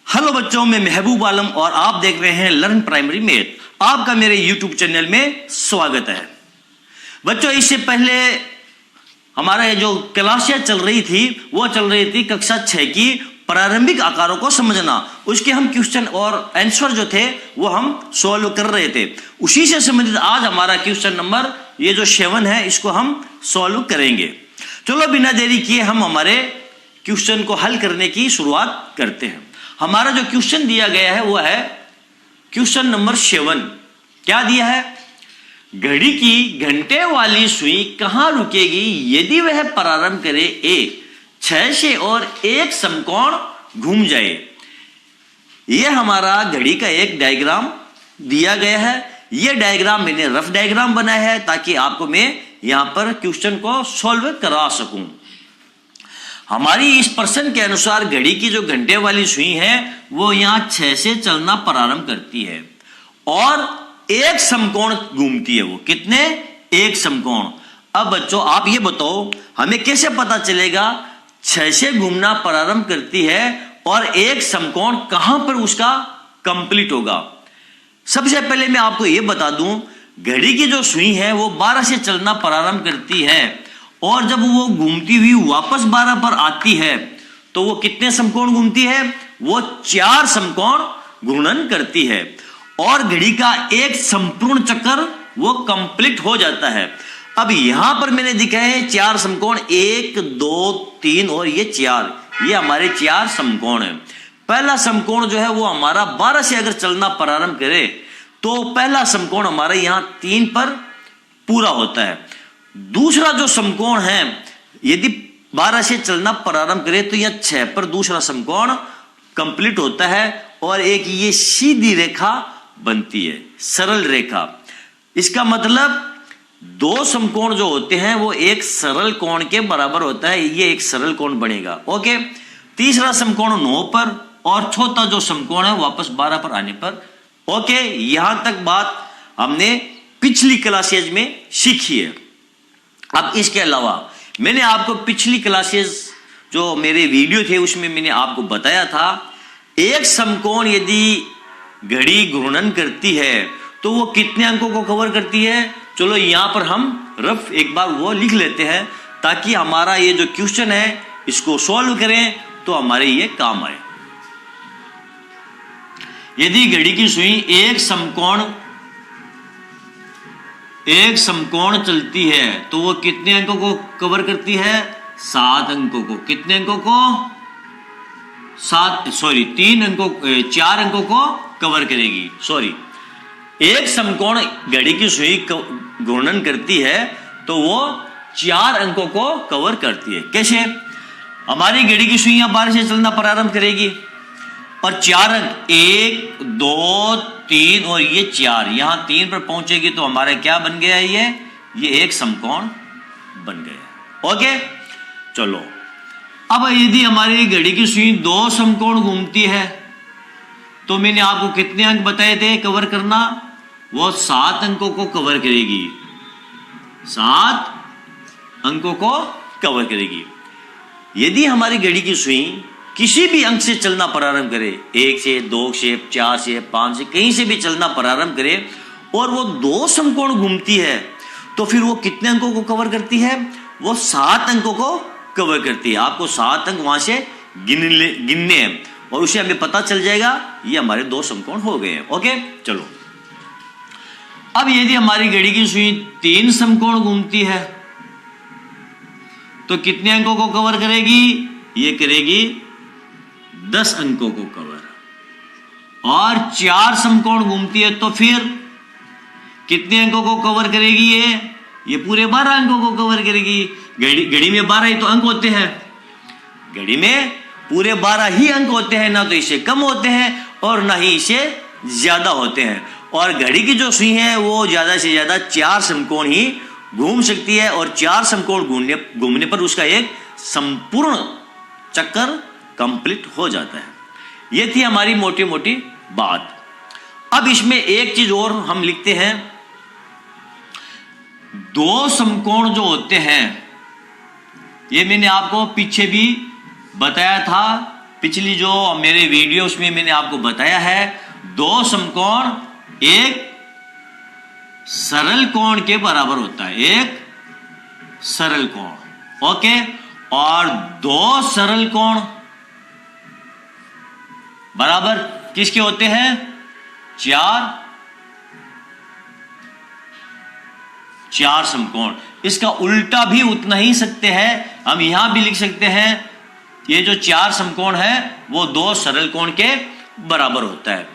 Hello बच्चों, मैं महबूब आलम और आप देख रहे हैं लर्न प्राइमरी मैथ। आपका मेरे YouTube चैनल में स्वागत है। बच्चों, इससे पहले हमारा ये जो क्लासें चल रही थी वो चल रही थी कक्षा 6 की प्रारंभिक आकारों को समझना। उसके हम क्वेश्चन और आंसर जो थे वो हम सॉल्व कर रहे थे। उसी से संबंधित आज हमारा क्वेश्चन नंबर ये जो 7 है इसको हम सॉल्व करेंगे। चलो बिना देरी किए हम हमारे क्वेश्चन को हल करने की शुरुआत करते हैं। हमारा जो क्वेश्चन दिया गया है वो है क्वेश्चन नंबर 7। क्या दिया है? घड़ी की घंटे वाली सुई कहां रुकेगी यदि वह प्रारंभ करे ए 6 से और एक समकोण घूम जाए। यह हमारा घड़ी का एक डायग्राम दिया गया है। यह डायग्राम मैंने रफ डायग्राम बनाया है ताकि आपको मैं यहां पर क्वेश्चन को सॉल्व करा सकूं। हमारी इस प्रश्न के अनुसार घड़ी की जो घंटे वाली सुई है वो यहां 6 से चलना प्रारंभ करती है और एक समकोण घूमती है। वो कितने? एक समकोण। अब बच्चों आप ये बताओ हमें कैसे पता चलेगा 6 से घूमना प्रारंभ करती है और एक समकोण कहां पर उसका कंप्लीट होगा? सबसे पहले मैं आपको ये बता दूं, घड़ी की जो सुई है वो 12 से चलना प्रारंभ करती है और जब वो घूमती हुई वापस 12 पर आती है तो वो कितने समकोण घूमती है? वो 4 समकोण घूर्णन करती है और घड़ी का एक संपूर्ण चक्कर वो कंप्लीट हो जाता है। अब यहां पर मैंने दिखाए हैं 4 समकोण, 1 2 3 और ये 4, ये हमारे 4 समकोण है। पहला समकोण जो है वो हमारा 12 से अगर चलना प्रारंभ करे तो पहला समकोण हमारा यहां 3 पर पूरा होता है। दूसरा जो समकोण है यदि 12 से चलना प्रारंभ करे तो यह 6 पर दूसरा समकोण कंप्लीट होता है और एक ये सीधी रेखा बनती है, सरल रेखा। इसका मतलब 2 समकोण जो होते हैं वो एक सरल कोण के बराबर होता है। ये एक सरल कोण बनेगा। ओके, तीसरा समकोण 9 पर और चौथा जो समकोण है वापस 12 पर आने पर। ओके, यहां तक बात हमने पिछली क्लासेज में सीखी है। अब इसके अलावा मैंने आपको पिछली क्लासेस जो मेरे वीडियो थे उसमें मैंने आपको बताया था एक समकोण यदि घड़ी घूर्णन करती है तो वो कितने अंकों को कवर करती है। चलो यहां पर हम रफ एक बार वो लिख लेते हैं ताकि हमारा ये जो क्वेश्चन है इसको सॉल्व करें तो हमारे ये काम आए। यदि घड़ी की सुई एक समकोण चलती है तो वो कितने अंकों को कवर करती है? 7 अंकों को। कितने अंकों को? 4 अंकों को कवर करेगी। एक समकोण घड़ी की सुई घूर्णन करती है तो वो 4 अंकों को कवर करती है। कैसे? हमारी घड़ी की सुई 12 से चलना प्रारंभ करेगी और 4 अंक 1 2 3 और ये 4 यहां 3 पर पहुंचेगी तो हमारा क्या बन गया? ये एक समकोण बन गया। ओके, चलो अब यदि हमारी घड़ी की सुई 2 समकोण घूमती है तो मैंने आपको कितने अंक बताए थे कवर करना? वो 7 अंकों को कवर करेगी। 7 अंकों को कवर करेगी। यदि हमारी घड़ी की सुई किसी भी अंक से चलना प्रारंभ करे, 1 से 2 से 4 से 5 से कहीं से भी चलना प्रारंभ करे और वो 2 समकोण घूमती है तो फिर वो कितने अंकों को कवर करती है? वो 7 अंकों को कवर करती है। आपको 7 अंक वहां से गिनने हैं और उसे हमें पता चल जाएगा ये हमारे 2 समकोण हो गए हैं। ओके, चलो अब यदि हमारी घड़ी की सुई 3 समकोण घूमती है तो कितने अंकों को कवर करेगी? ये करेगी 10 अंकों को कवर। और 4 समकोण घूमती है तो फिर कितने अंकों को कवर करेगी? ये पूरे 12 अंकों को कवर करेगी। घड़ी में 12 ही तो अंक होते हैं। घड़ी में पूरे 12 ही अंक होते हैं, ना तो इससे कम होते हैं और ना ही इससे ज्यादा होते हैं। और घड़ी की जो सुई है वो ज्यादा से ज्यादा 4 समकोण ही घूम सकती है और 4 समकोण घूमने पर उसका एक संपूर्ण चक्कर कंप्लीट हो जाता है। यह थी हमारी मोटी मोटी बात। अब इसमें एक चीज और हम लिखते हैं, 2 समकोण जो होते हैं ये मैंने आपको पीछे भी बताया था पिछली जो मेरे वीडियो उसमें मैंने आपको बताया है, दो समकोण एक सरल कोण के बराबर होता है, एक सरल कोण, ओके। और दो सरल कोण बराबर किसके होते हैं? चार समकोण। इसका उल्टा भी उतना ही सत्य है, हम यहां भी लिख सकते हैं ये जो चार समकोण है वो दो सरल कोण के बराबर होता है।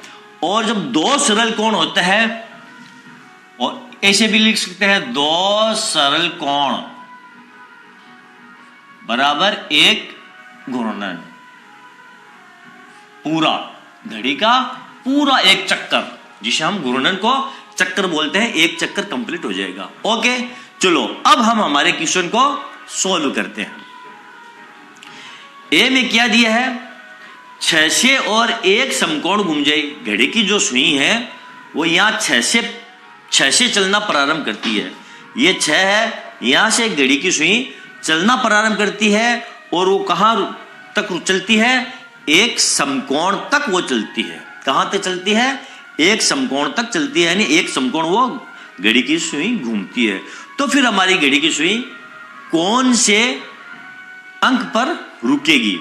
और जब दो सरल कोण होता है, और ऐसे भी लिख सकते हैं दो सरल कोण बराबर एक घूर्णन, पूरा घड़ी का पूरा एक चक्कर, जिसे हम घूर्णन को चक्कर बोलते हैं, एक चक्कर कंप्लीट हो जाएगा, ओके। चलो अब हम हमारे क्वेश्चन को सॉल्व करते हैं। ए में क्या दिया है? 6 से और एक समकोण घूम जाए। घड़ी की जो सुई है वो यहां 6 से चलना प्रारंभ करती है, ये 6 है, यहां से घड़ी की सुई चलना प्रारंभ करती है और वो कहां तक चलती है? एक समकोण तक वो चलती है। कहां तक चलती है? एक समकोण तक चलती है, यानी एक समकोण वो घड़ी की सुई घूमती है। तो फिर हमारी घड़ी की सुई कौन से अंक पर रुकेगी?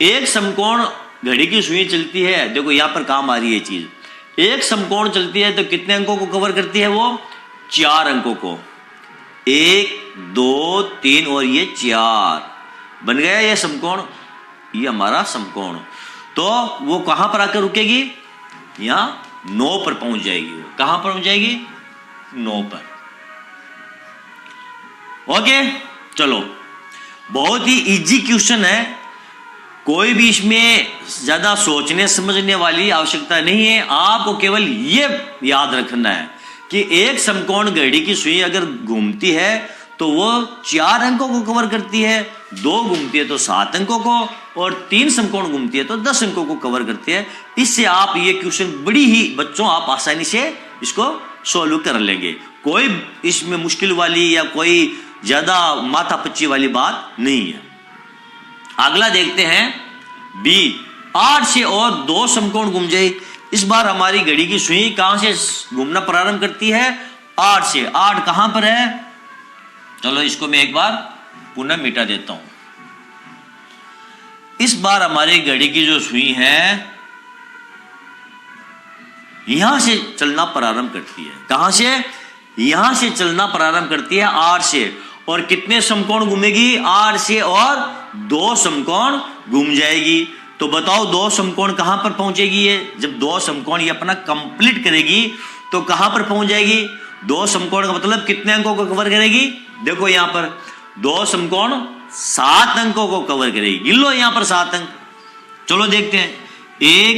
एक समकोण घड़ी की सुई चलती है, देखो यहां पर काम आ रही है चीज, एक समकोण चलती है तो कितने अंकों को कवर करती है? वो 4 अंकों को, 1 2 3 और ये 4 बन गया ये समकोण, ये हमारा समकोण। तो वो कहां पर आकर रुकेगी? यहां 9 पर पहुंच जाएगी। वो कहां पर पहुंच जाएगी? 9 पर, ओके। चलो बहुत ही इजी क्वेश्चन है, कोई भी इसमें ज्यादा सोचने समझने वाली आवश्यकता नहीं है। आपको केवल ये याद रखना है कि एक समकोण घड़ी की सुई अगर घूमती है तो वो 4 अंकों को कवर करती है, 2 घूमती है तो 7 अंकों को, और 3 समकोण घूमती है तो 10 अंकों को कवर करती है। इससे आप ये क्वेश्चन बड़ी ही बच्चों आप आसानी से इसको सॉल्व कर लेंगे, कोई इसमें मुश्किल वाली या कोई ज्यादा माथा पच्ची वाली बात नहीं है। अगला देखते हैं बी, 8 से और 2 समकोण घूम जाए। इस बार हमारी घड़ी की सुई कहां से घूमना प्रारंभ करती है? 8 से। 8 कहां पर है? चलो इसको मैं एक बार पुनः मिटा देता हूं। इस बार हमारी घड़ी की जो सुई है यहां से चलना प्रारंभ करती है। कहां से? यहां से चलना प्रारंभ करती है 8 से, और कितने समकोण घूमेगी? 8 से और 2 समकोण घूम जाएगी। तो बताओ 2 समकोण कहां पर पहुंचेगी? ये जब 2 समकोण ये अपना कंप्लीट करेगी तो कहां पर पहुंच जाएगी? 2 समकोण का मतलब कितने अंकों को कवर करेगी? देखो यहां पर 2 समकोण 7 अंकों को कवर करेगी। गिन लो यहां पर 7 अंक। चलो देखते हैं, 1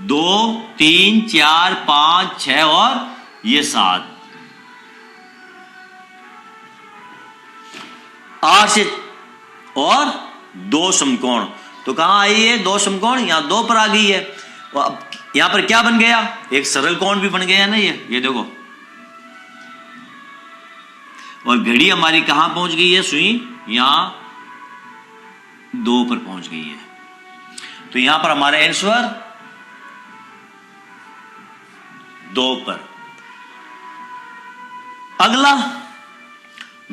2 3 4 5 6 और ये 7। 8 से और 2 समकोण, तो कहां आई है 2 समकोण? यहां 2 पर आ गई है। अब यहां पर क्या बन गया? एक सरल कोण भी बन गया ना ये देखो। और घड़ी हमारी कहां पहुंच गई है? सुई यहां 2 पर पहुंच गई है। तो यहां पर हमारा आंसर 2 पर। अगला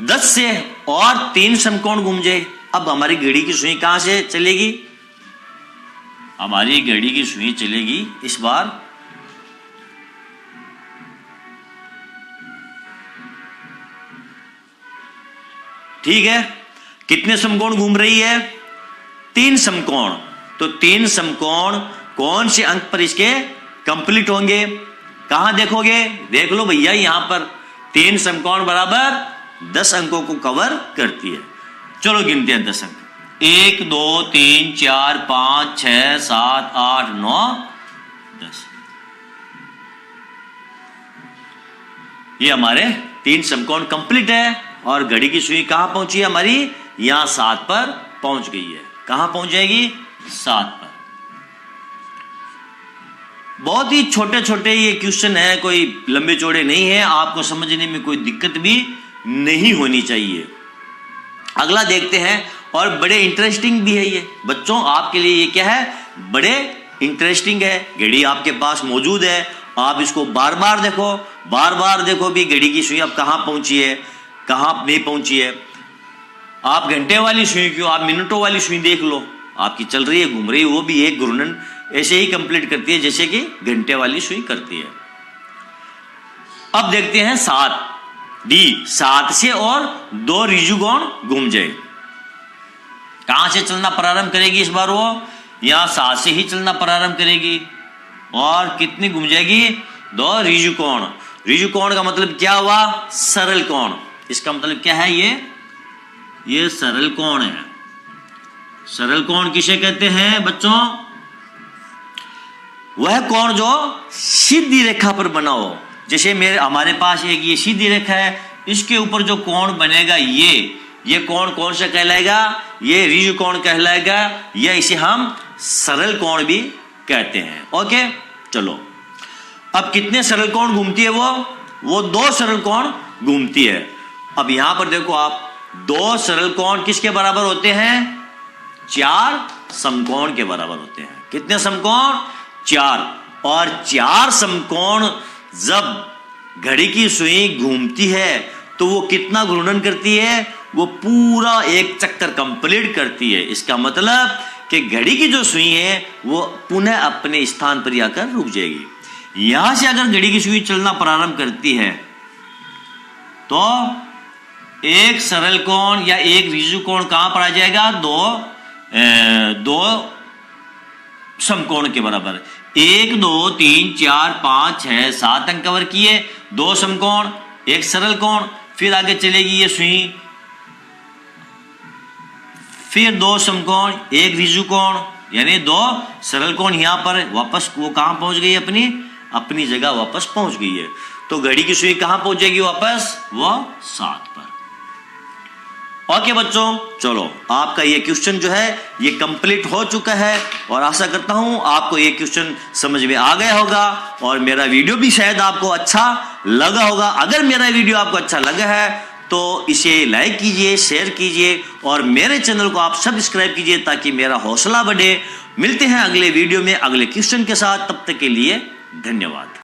10 से और 3 समकोण घूम जाए। अब हमारी घड़ी की सुई कहां से चलेगी? हमारी घड़ी की सुई चलेगी इस बार ठीक है, कितने समकोण घूम रही है? 3 समकोण। तो 3 समकोण कौन से अंक पर इसके कंप्लीट होंगे? कहां देखोगे? देख लो भैया, यहां पर 3 समकोण बराबर 10 अंकों को कवर करती है। चलो गिनते हैं 10 अंक। 1 2 3 4 5 6 7 8 9 10। ये हमारे 3 समकोण कंप्लीट है। और घड़ी की सुई कहां पहुंची है हमारी? यहां 7 पर पहुंच गई है। कहां पहुंच जाएगी? 7 पर। बहुत ही छोटे छोटे ये क्वेश्चन है, कोई लंबे चौड़े नहीं है, आपको समझने में कोई दिक्कत भी नहीं होनी चाहिए। अगला देखते हैं, और बड़े इंटरेस्टिंग भी है ये बच्चों, आपके लिए ये क्या है, बड़े इंटरेस्टिंग है। घड़ी आपके पास मौजूद है, आप इसको बार बार देखो भी घड़ी की सुई अब कहाँ पहुंची है, कहाँ नहीं पहुंची है। आप घंटे वाली सुई क्यों, आप मिनटों वाली सुई देख लो, आपकी चल रही है, घूम रही है, वो भी एक घूर्णन ऐसे ही कंप्लीट करती है जैसे कि घंटे वाली सुई करती है। अब देखते हैं 7 डी, 7 से और 2 ऋजुकोण घूम जाए। कहां से चलना प्रारंभ करेगी इस बार, वो यहां 7 से ही चलना प्रारंभ करेगी और कितनी घूम जाएगी, 2 ऋजुकोण। ऋजुकोण का मतलब क्या हुआ, सरल कोण। इसका मतलब क्या है, ये सरल कोण है। सरल कोण किसे कहते हैं बच्चों, वह कोण जो सीधी रेखा पर बना हो। जैसे हमारे पास एक ये सीधी रेखा है, इसके ऊपर जो कोण बनेगा ये कोण कौन सा कहलाएगा, ये ऋजुकोण कहलाएगा, या इसे हम सरल कोण भी कहते हैं। ओके, चलो अब कितने सरल कोण घूमती है वो 2 सरल कोण घूमती है। अब यहां पर देखो आप, 2 सरल कोण किसके बराबर होते हैं, 4 समकोण के बराबर होते हैं। कितने समकोण, 4। और 4 समकोण जब घड़ी की सुई घूमती है तो वो कितना घूर्णन करती है, वो पूरा एक चक्कर कंप्लीट करती है। इसका मतलब कि घड़ी की जो सुई है वो पुनः अपने स्थान पर आकर रुक जाएगी। यहां से अगर घड़ी की सुई चलना प्रारंभ करती है तो एक सरल कोण या एक ऋजुकोण कहां पर आ जाएगा, 2 समकोण के बराबर। 1 2 3 4 5 6 7 अंक कवर किए, 2 समकोण, एक सरल कोण, फिर आगे चलेगी ये सुई, फिर 2 समकोण, एक ऋजुकोण, यानी 2 सरल कोण। यहां पर वापस वो कहां पहुंच गई, अपनी जगह वापस पहुंच गई है। तो घड़ी की सुई कहां पहुंचेगी वापस, वो 7 पर। ओके बच्चों, चलो आपका ये क्वेश्चन जो है ये कंप्लीट हो चुका है और आशा करता हूं आपको ये क्वेश्चन समझ में आ गया होगा और मेरा वीडियो भी शायद आपको अच्छा लगा होगा। अगर मेरा वीडियो आपको अच्छा लगा है तो इसे लाइक कीजिए, शेयर कीजिए और मेरे चैनल को आप सब्सक्राइब कीजिए ताकि मेरा हौसला बढ़े। मिलते हैं अगले वीडियो में अगले क्वेश्चन के साथ, तब तक के लिए धन्यवाद।